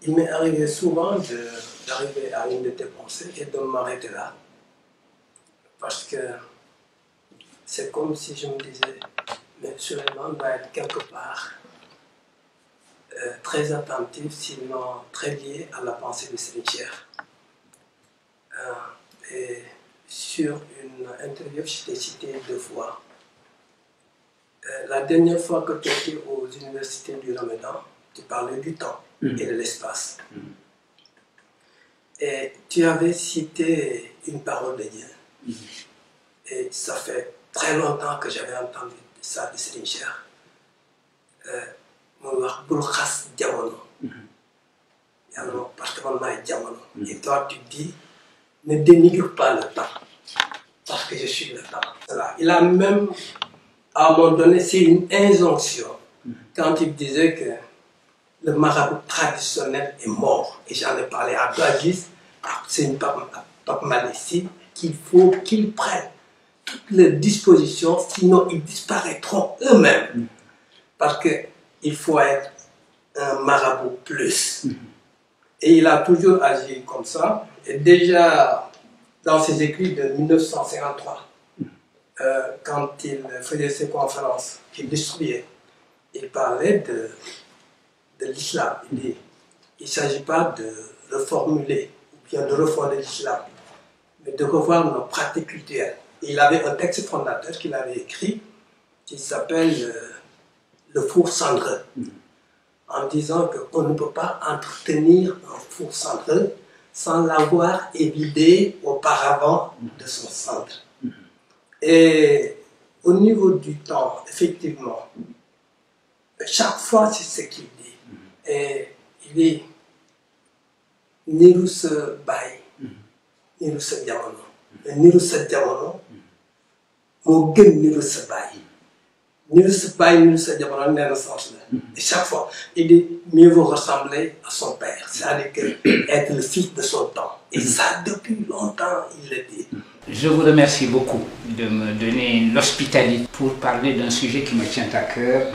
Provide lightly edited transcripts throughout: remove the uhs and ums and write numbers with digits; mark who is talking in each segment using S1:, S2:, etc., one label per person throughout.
S1: Il m'est arrivé souvent d'arriver à une de tes pensées et de m'arrêter là. Parce que c'est comme si je me disais, mais Souleymane doit être quelque part très attentif, sinon très lié à la pensée de Serigne Cheikh. Et sur une interview, je t'ai cité 2 fois. La dernière fois que tu étais aux universités du Ramadan, tu parlais du temps et de l'espace. Et tu avais cité une parole de Dieu. Et ça fait très longtemps que j'avais entendu ça de Serigne Cheikh. Mon wax bul xas jamono. Alors, parce que man maay jamono. Et toi, tu dis, ne dénigre pas le temps. Parce que je suis le temps. Voilà. Il a même, à un moment donné, c'est une injonction. Quand il disait que le marabout traditionnel est mort. Et j'en ai parlé à Abdelaziz, c'est une Pape Malessi, qu'il faut qu'ils prennent toutes les dispositions, sinon ils disparaîtront eux-mêmes. Parce qu'il faut être un marabout plus. Et il a toujours agi comme ça. Et déjà, dans ses écrits de 1953, quand il faisait ses conférences, qu'il distribuait, il parlait de l'islam. Il dit, il ne s'agit pas de reformuler ou bien de refonder l'islam, mais de revoir nos pratiques culturelles. Et il avait un texte fondateur qu'il avait écrit qui s'appelle Le four cendreux, en disant qu'on ne peut pas entretenir un four cendreux sans l'avoir évidé auparavant de son centre. Et au niveau du temps, effectivement, chaque fois c'est ce qu'il dit. Et il dit niru sa baay niru sa jamono niru sa jamono moo gën niru sa baay niru sa baay niru sa jamono nee na sens la. Et chaque fois il dit mieux vaut ressembler à son père, c'est-à-dire que être le fils de son temps. Et ça depuis longtemps il le dit.
S2: Je vous remercie beaucoup de me donner l'hospitalité pour parler d'un sujet qui me tient à cœur.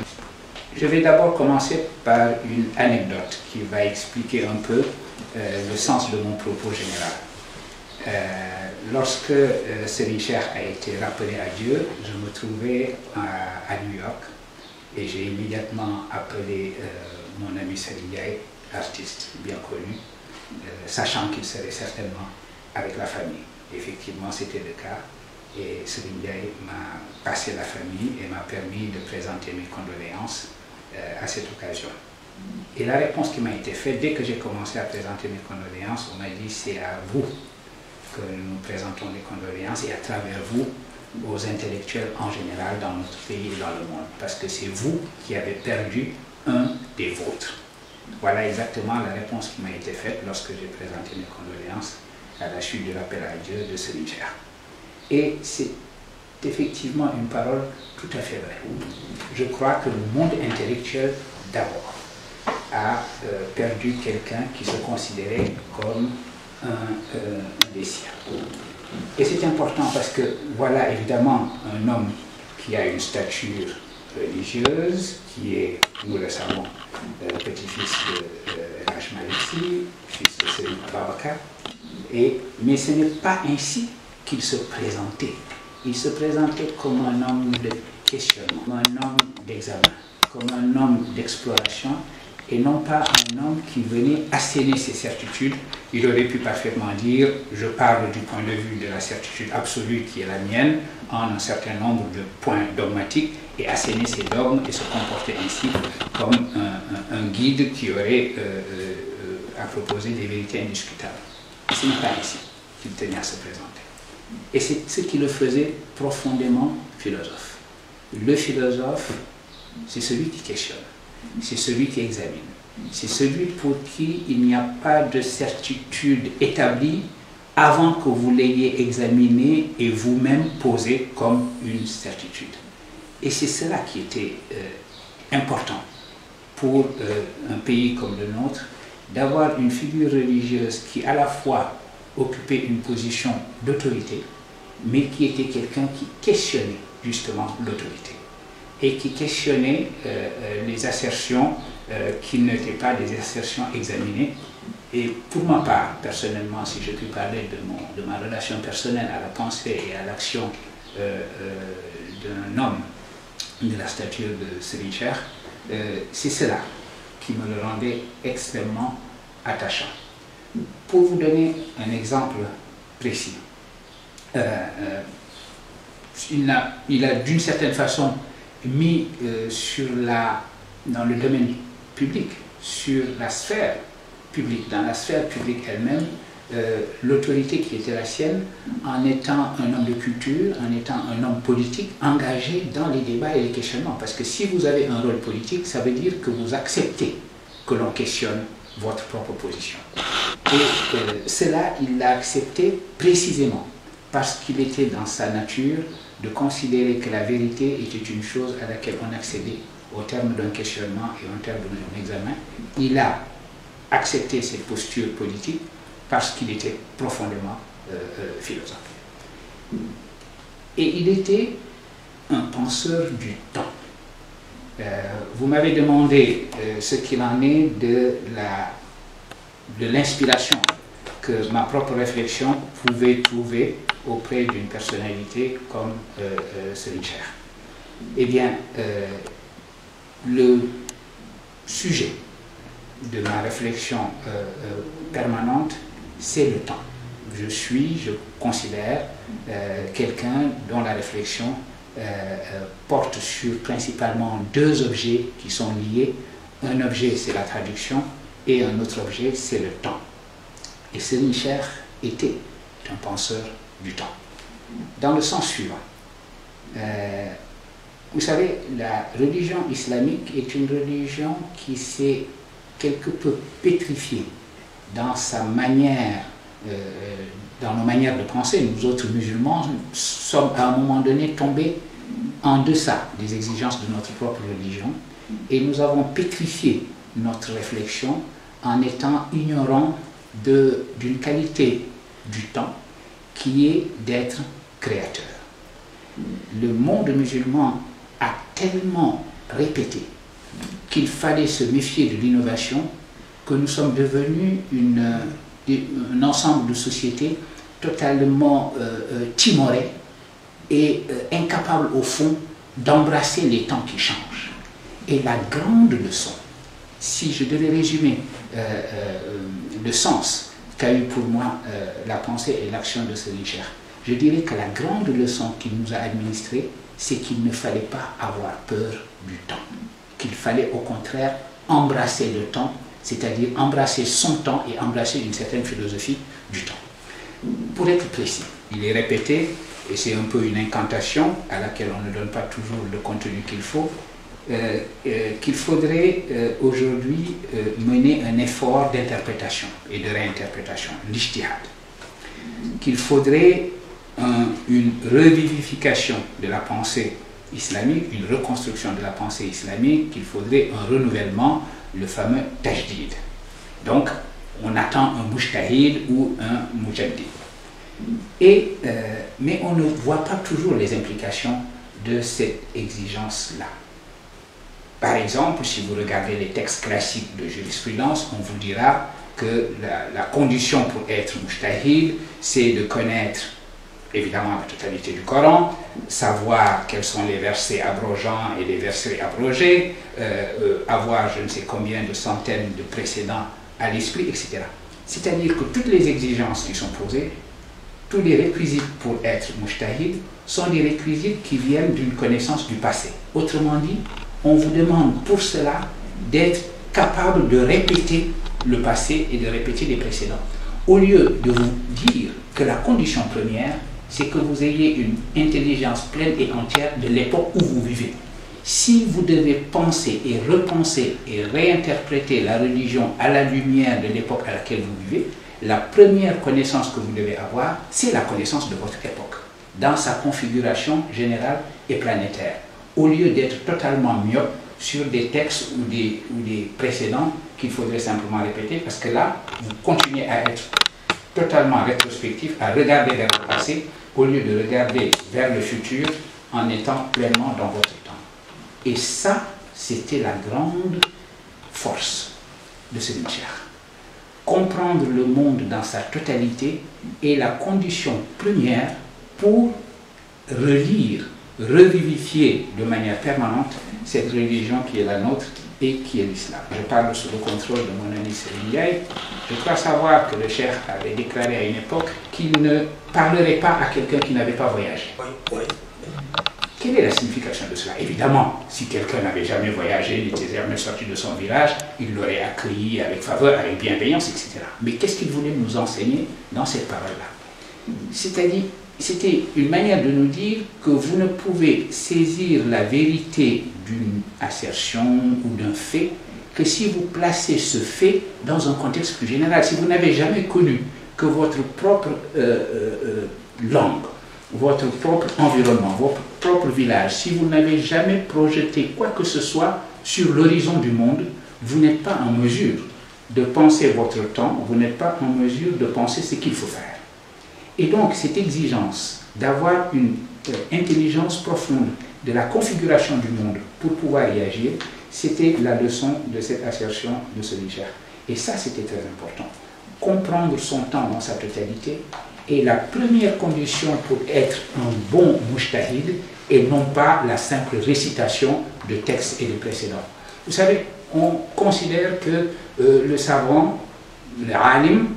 S2: Je vais d'abord commencer par une anecdote qui va expliquer un peu le sens de mon propos général. Lorsque Serigne Cheikh a été rappelé à Dieu, je me trouvais à New York et j'ai immédiatement appelé mon ami Serigne Ndiaye, artiste bien connu, sachant qu'il serait certainement avec la famille. Effectivement, c'était le cas et Serigne Ndiaye m'a passé la famille et m'a permis de présenter mes condoléances à cette occasion. Et la réponse qui m'a été faite, dès que j'ai commencé à présenter mes condoléances, on m'a dit c'est à vous que nous présentons les condoléances et à travers vous, aux intellectuels en général dans notre pays et dans le monde, parce que c'est vous qui avez perdu un des vôtres. Voilà exactement la réponse qui m'a été faite lorsque j'ai présenté mes condoléances à la chute de l'appel à Dieu de Serigne Cheikh. Et c'est effectivement une parole tout à fait vraie. Je crois que le monde intellectuel, d'abord, a perdu quelqu'un qui se considérait comme un des siens. Et c'est important parce que, voilà évidemment un homme qui a une stature religieuse, qui est, nous le savons, petit-fils de H. Malessi, fils de Serigne Babacar, mais ce n'est pas ainsi qu'il se présentait. Il se présentait comme un homme de questionnement, comme un homme d'examen, comme un homme d'exploration, et non pas un homme qui venait asséner ses certitudes. Il aurait pu parfaitement dire « je parle du point de vue de la certitude absolue qui est la mienne, en un certain nombre de points dogmatiques, et asséner ses dogmes et se comporter ainsi comme un guide qui aurait à proposer des vérités indiscutables ». Ce n'est pas ainsi qu'il tenait à se présenter. Et c'est ce qui le faisait profondément philosophe. Le philosophe, c'est celui qui questionne, c'est celui qui examine, c'est celui pour qui il n'y a pas de certitude établie avant que vous l'ayez examiné et vous-même posé comme une certitude. Et c'est cela qui était important pour un pays comme le nôtre, d'avoir une figure religieuse qui à la fois occupait une position d'autorité, mais qui était quelqu'un qui questionnait justement l'autorité et qui questionnait les assertions qui n'étaient pas des assertions examinées. Et pour ma part, personnellement, si je puis parler de ma relation personnelle à la pensée et à l'action d'un homme de la stature de Serigne Cheikh, c'est cela qui me le rendait extrêmement attachant. Pour vous donner un exemple précis, il a d'une certaine façon mis dans le domaine public, sur la sphère publique, dans la sphère publique elle-même, l'autorité qui était la sienne, en étant un homme de culture, en étant un homme politique, engagé dans les débats et les questionnements. Parce que si vous avez un rôle politique, ça veut dire que vous acceptez que l'on questionne votre propre position. Et cela, il l'a accepté précisément parce qu'il était dans sa nature de considérer que la vérité était une chose à laquelle on accédait au terme d'un questionnement et au terme d'un examen. Il a accepté cette posture politique parce qu'il était profondément philosophe. Et il était un penseur du temps. Vous m'avez demandé ce qu'il en est de l'inspiration que ma propre réflexion pouvait trouver auprès d'une personnalité comme Serigne Cheikh. Eh bien, le sujet de ma réflexion permanente, c'est le temps. Je considère quelqu'un dont la réflexion porte sur principalement deux objets qui sont liés. Un objet, c'est la traduction, et un autre objet, c'est le temps. Et Serigne Cheikh était un penseur du temps. Dans le sens suivant, vous savez, la religion islamique est une religion qui s'est quelque peu pétrifiée dans sa manière, dans nos manières de penser. Nous autres musulmans sommes à un moment donné tombés en deçà des exigences de notre propre religion et nous avons pétrifié notre réflexion en étant ignorants d'une qualité du temps qui est d'être créateur. Le monde musulman a tellement répété qu'il fallait se méfier de l'innovation que nous sommes devenus un ensemble de sociétés totalement timorées et incapables au fond d'embrasser les temps qui changent. Et la grande leçon, si je devais résumer le sens qu'a eu pour moi la pensée et l'action de Serigne Cheikh, je dirais que la grande leçon qu'il nous a administrée, c'est qu'il ne fallait pas avoir peur du temps, qu'il fallait au contraire embrasser le temps, c'est-à-dire embrasser son temps et embrasser une certaine philosophie du temps. Pour être précis, il est répété, et c'est un peu une incantation à laquelle on ne donne pas toujours le contenu qu'il faut, qu'il faudrait aujourd'hui mener un effort d'interprétation et de réinterprétation, l'ijtihad. Qu'il faudrait une revivification de la pensée islamique, une reconstruction de la pensée islamique, qu'il faudrait un renouvellement, le fameux tajdid. Donc, on attend un mujtahid ou un mujaddid. Mais on ne voit pas toujours les implications de cette exigence-là. Par exemple, si vous regardez les textes classiques de jurisprudence, on vous dira que la condition pour être mujtahid, c'est de connaître évidemment la totalité du Coran, savoir quels sont les versets abrogeants et les versets abrogés, avoir je ne sais combien de centaines de précédents à l'esprit, etc. C'est-à-dire que toutes les exigences qui sont posées, tous les réquisites pour être mujtahid sont des réquisites qui viennent d'une connaissance du passé. Autrement dit, on vous demande pour cela d'être capable de répéter le passé et de répéter les précédents. Au lieu de vous dire que la condition première, c'est que vous ayez une intelligence pleine et entière de l'époque où vous vivez. Si vous devez penser et repenser et réinterpréter la religion à la lumière de l'époque à laquelle vous vivez, la première connaissance que vous devez avoir, c'est la connaissance de votre époque, dans sa configuration générale et planétaire, au lieu d'être totalement myope sur des textes ou des précédents qu'il faudrait simplement répéter, parce que là, vous continuez à être totalement rétrospectif, à regarder vers le passé, au lieu de regarder vers le futur en étant pleinement dans votre temps. Et ça, c'était la grande force de Serigne Cheikh. Comprendre le monde dans sa totalité est la condition première pour relire, revivifier de manière permanente cette religion qui est la nôtre et qui est l'islam. Je parle sous le contrôle de mon ami Serigne Ndiaye. Je crois savoir que le Cheikh avait déclaré à une époque qu'il ne parlerait pas à quelqu'un qui n'avait pas voyagé.
S1: Oui.
S2: Quelle est la signification de cela? Évidemment, si quelqu'un n'avait jamais voyagé, n'était jamais sorti de son village, il l'aurait accueilli avec faveur, avec bienveillance, etc. Mais qu'est-ce qu'il voulait nous enseigner dans cette parole-là? C'est-à-dire, c'était une manière de nous dire que vous ne pouvez saisir la vérité d'une assertion ou d'un fait que si vous placez ce fait dans un contexte plus général. Si vous n'avez jamais connu que votre propre langue, votre propre environnement, votre propre village, si vous n'avez jamais projeté quoi que ce soit sur l'horizon du monde, vous n'êtes pas en mesure de penser votre temps, vous n'êtes pas en mesure de penser ce qu'il faut faire. Et donc, cette exigence d'avoir une intelligence profonde de la configuration du monde pour pouvoir y agir, c'était la leçon de cette assertion de Serigne Cheikh. Et ça, c'était très important. Comprendre son temps dans sa totalité est la première condition pour être un bon mujtahid et non pas la simple récitation de textes et de précédents. Vous savez, on considère que le savant, le alim,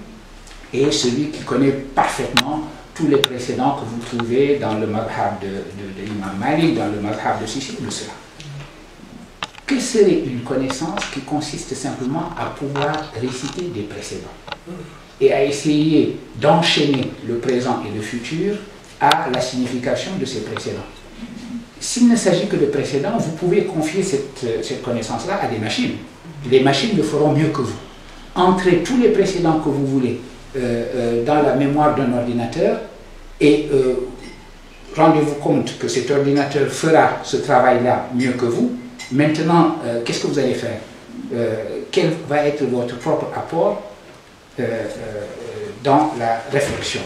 S2: est celui qui connaît parfaitement tous les précédents que vous trouvez dans le madhab de l'imam Malik, dans le madhab de ceci ou de cela. Que serait une connaissance qui consiste simplement à pouvoir réciter des précédents et à essayer d'enchaîner le présent et le futur à la signification de ces précédents? S'il ne s'agit que de précédents, vous pouvez confier cette connaissance-là à des machines. Les machines le feront mieux que vous. Entrez tous les précédents que vous voulez dans la mémoire d'un ordinateur et rendez-vous compte que cet ordinateur fera ce travail-là mieux que vous. Maintenant, qu'est-ce que vous allez faire? Quel va être votre propre apport dans la réflexion?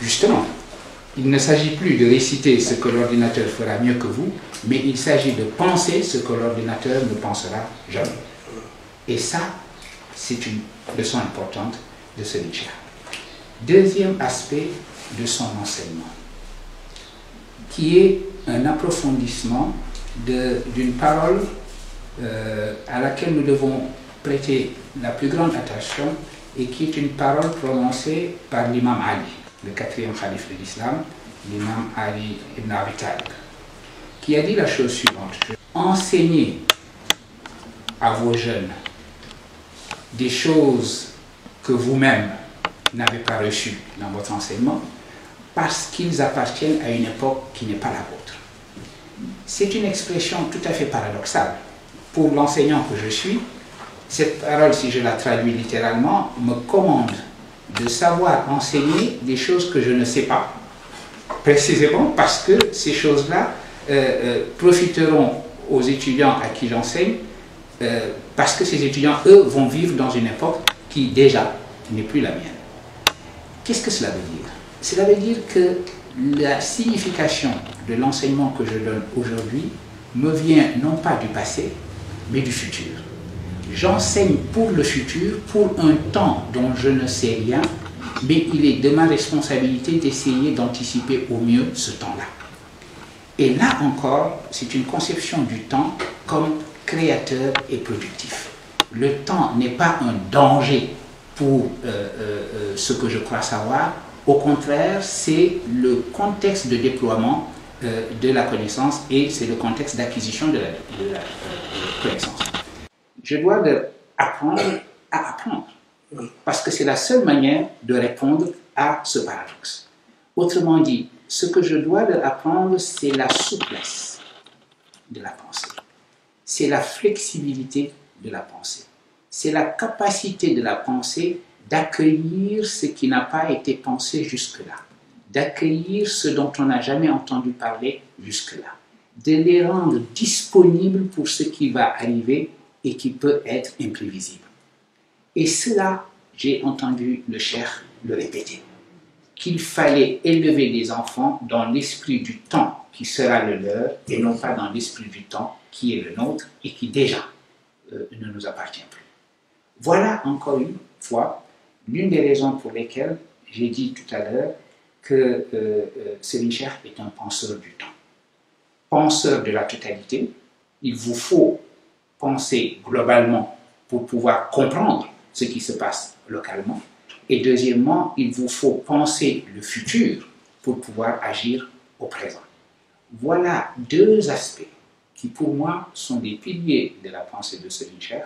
S2: Justement, il ne s'agit plus de réciter ce que l'ordinateur fera mieux que vous, mais il s'agit de penser ce que l'ordinateur ne pensera jamais. Et ça, c'est une leçon importante de Serigne Cheikh. Deuxième aspect de son enseignement, qui est un approfondissement d'une parole à laquelle nous devons prêter la plus grande attention et qui est une parole prononcée par l'imam Ali, le quatrième calife de l'islam, l'imam Ali ibn Abi Talib, qui a dit la chose suivante: enseignez à vos jeunes des choses que vous-même n'avez pas reçues dans votre enseignement parce qu'ils appartiennent à une époque qui n'est pas la vôtre. C'est une expression tout à fait paradoxale. Pour l'enseignant que je suis, cette parole, si je la traduis littéralement, me commande de savoir enseigner des choses que je ne sais pas, précisément parce que ces choses-là profiteront aux étudiants à qui j'enseigne, parce que ces étudiants, eux, vont vivre dans une époque qui, déjà, n'est plus la mienne. Qu'est-ce que cela veut dire? Cela veut dire que la signification de l'enseignement que je donne aujourd'hui me vient non pas du passé, mais du futur. J'enseigne pour le futur, pour un temps dont je ne sais rien, mais il est de ma responsabilité d'essayer d'anticiper au mieux ce temps-là. Et là encore, c'est une conception du temps comme créateur et productif. Le temps n'est pas un danger pour ce que je crois savoir. Au contraire, c'est le contexte de déploiement de la connaissance et c'est le contexte d'acquisition de la connaissance. Je dois apprendre à apprendre parce que c'est la seule manière de répondre à ce paradoxe. Autrement dit, ce que je dois leur apprendre, c'est la souplesse de la pensée, c'est la flexibilité de la pensée, c'est la capacité de la pensée d'accueillir ce qui n'a pas été pensé jusque-là, d'accueillir ce dont on n'a jamais entendu parler jusque-là, de les rendre disponibles pour ce qui va arriver et qui peut être imprévisible. Et cela, j'ai entendu le cheikh le répéter, qu'il fallait élever des enfants dans l'esprit du temps qui sera le leur et non pas dans l'esprit du temps qui est le nôtre et qui déjà ne nous appartient plus. Voilà encore une fois l'une des raisons pour lesquelles j'ai dit tout à l'heure que Serigne Cheikh est un penseur du temps. Penseur de la totalité, il vous faut penser globalement pour pouvoir comprendre ce qui se passe localement. Et deuxièmement, il vous faut penser le futur pour pouvoir agir au présent. Voilà deux aspects qui pour moi sont des piliers de la pensée de Serigne Cheikh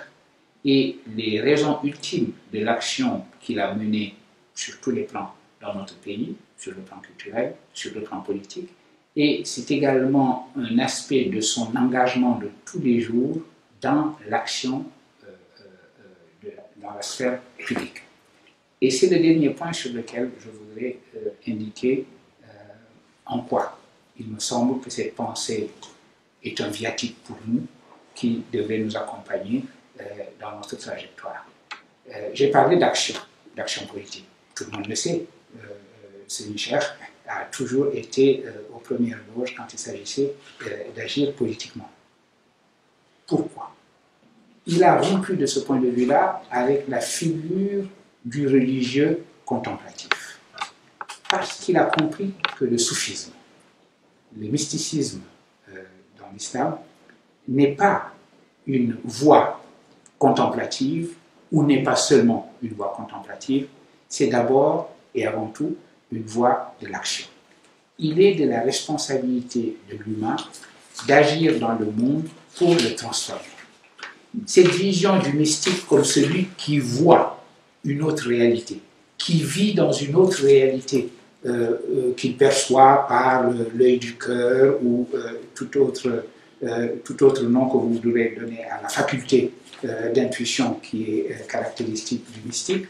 S2: et les raisons ultimes de l'action qu'il a menée sur tous les plans dans notre pays, sur le plan culturel, sur le plan politique. Et c'est également un aspect de son engagement de tous les jours dans l'action dans la sphère publique. Et c'est le dernier point sur lequel je voudrais indiquer en quoi il me semble que cette pensée est un viatique pour nous qui devrait nous accompagner dans notre trajectoire. J'ai parlé d'action politique. Tout le monde le sait. Serigne Cheikh a toujours été aux premières loges quand il s'agissait d'agir politiquement. Pourquoi? Il a rompu de ce point de vue-là avec la figure du religieux contemplatif. Parce qu'il a compris que le soufisme, le mysticisme dans l'islam, n'est pas une voie contemplative ou n'est pas seulement une voie contemplative, c'est d'abord et avant tout une voie de l'action. Il est de la responsabilité de l'humain d'agir dans le monde pour le transformer. Cette vision du mystique comme celui qui voit une autre réalité, qui vit dans une autre réalité qu'il perçoit par l'œil du cœur ou tout autre nom que vous voudrez donner à la faculté d'intuition qui est caractéristique du mystique,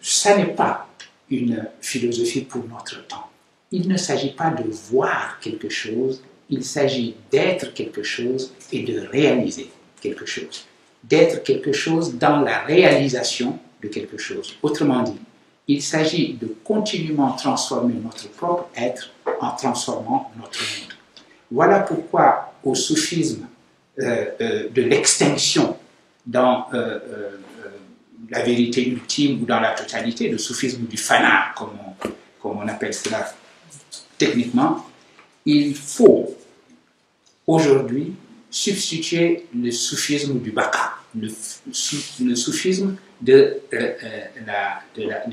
S2: ça n'est pas une philosophie pour notre temps. Il ne s'agit pas de voir quelque chose, il s'agit d'être quelque chose et de réaliser quelque chose. D'être quelque chose dans la réalisation de quelque chose. Autrement dit, il s'agit de continuellement transformer notre propre être en transformant notre monde. Voilà pourquoi au soufisme de l'extinction dans la vérité ultime ou dans la totalité, le soufisme du fana, comme on appelle cela techniquement, il faut aujourd'hui substituer le soufisme du baka, le soufisme de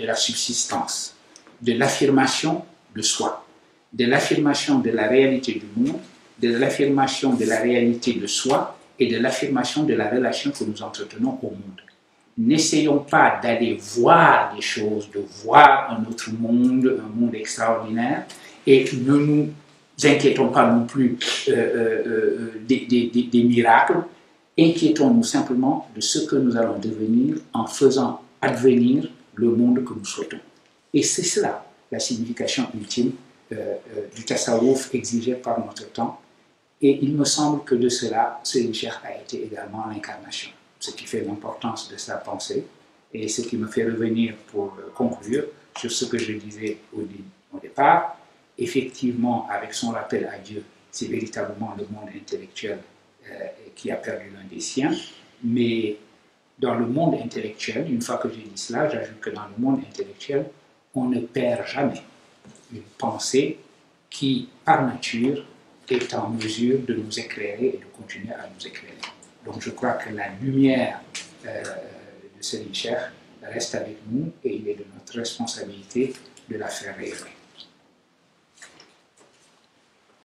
S2: la subsistance, de l'affirmation de soi, de l'affirmation de la réalité du monde, de l'affirmation de la réalité de soi et de l'affirmation de la relation que nous entretenons au monde. N'essayons pas d'aller voir les choses, de voir un autre monde, un monde extraordinaire, et ne nous inquiétons pas non plus des miracles, inquiétons-nous simplement de ce que nous allons devenir en faisant advenir le monde que nous souhaitons. Et c'est cela la signification ultime du tasawwuf exigé par notre temps. Et il me semble que de cela, Serigne Cheikh a été également l'incarnation. Ce qui fait l'importance de sa pensée et ce qui me fait revenir pour conclure sur ce que je disais au départ. Effectivement, avec son rappel à Dieu, c'est véritablement le monde intellectuel qui a perdu l'un des siens. Mais dans le monde intellectuel, une fois que j'ai dit cela, j'ajoute que dans le monde intellectuel, on ne perd jamais une pensée qui, par nature, est en mesure de nous éclairer et de continuer à nous éclairer. Donc je crois que la lumière de Serigne Cheikh reste avec nous et il est de notre responsabilité de la faire rayonner.